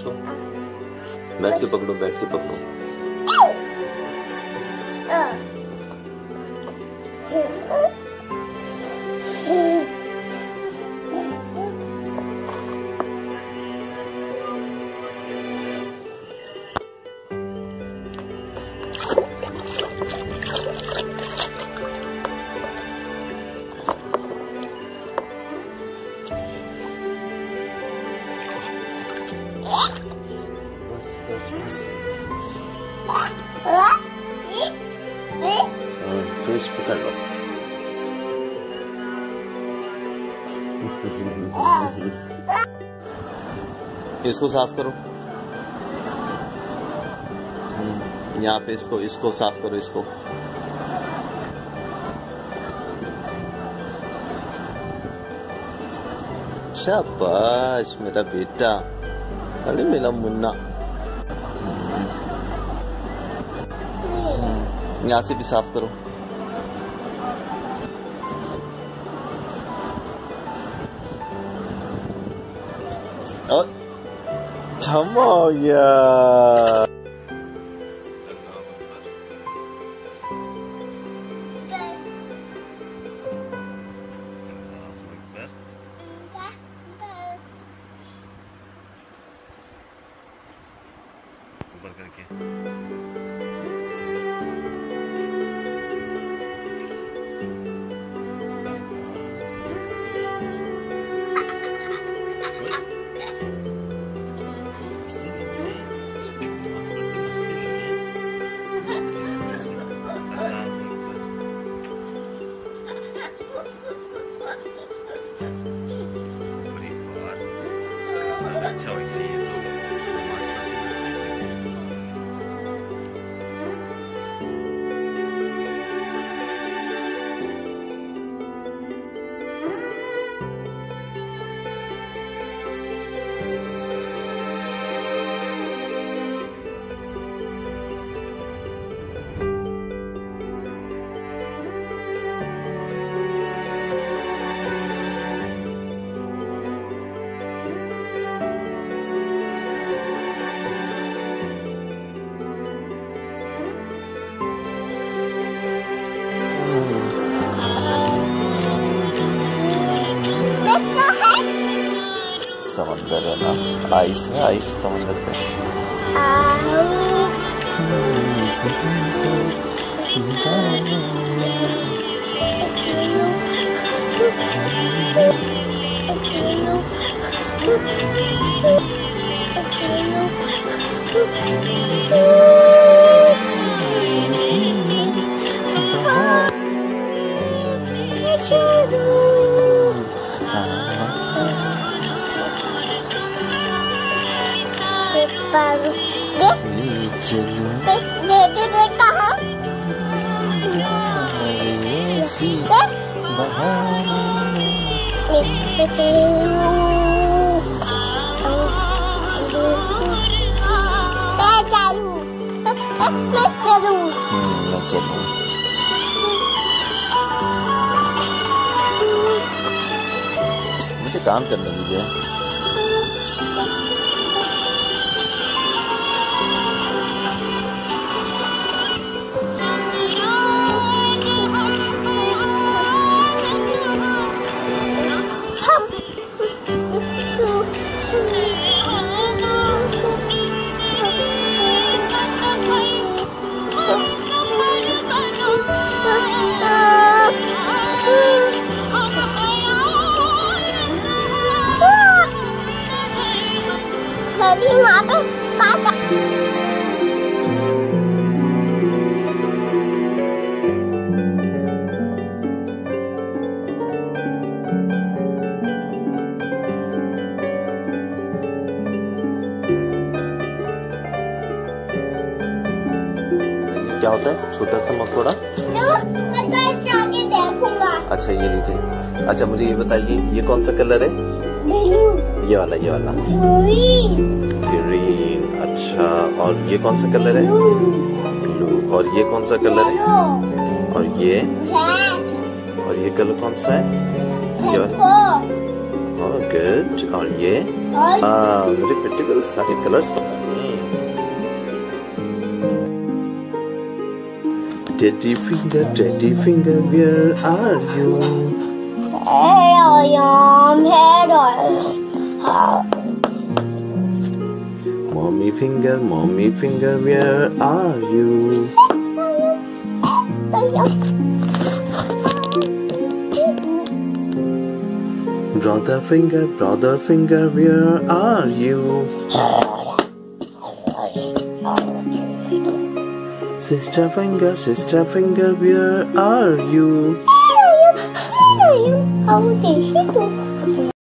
इसको, बैठ के पकड़ो, बैठ के पकड़ो। फिश पकड़ लो। इसको साफ करो, यहाँ पे इसको साफ करो, इसको। शाबाश मेरा बेटा, अरे मेरा मुन्ना। यहाँ से भी साफ करो। और थम हो गया। ऊपर करके अच्छा हो गया ये तो। समंदर है ना, आइस है, आइस समंदर पे। मुझे काम करने दीजिए। क्या होता है छोटा सा मकोड़ा? अच्छा ये लीजिए। अच्छा मुझे ये बताइए, ये कौन सा कलर है? ये वाला, ये वाला ग्रीन। अच्छा, और ये कौन सा कलर है? ब्लू। और ये कौन सा कलर है? और ये कलर कौन सा है? ये वाला। Oh, good. और ये मेरे बेटे को तो सारे कलर्स पता नहीं। Teddy finger, where are you? Here I am. Mommy finger, where are you? Brother finger, where are you? Sister finger, where are you? How did he do?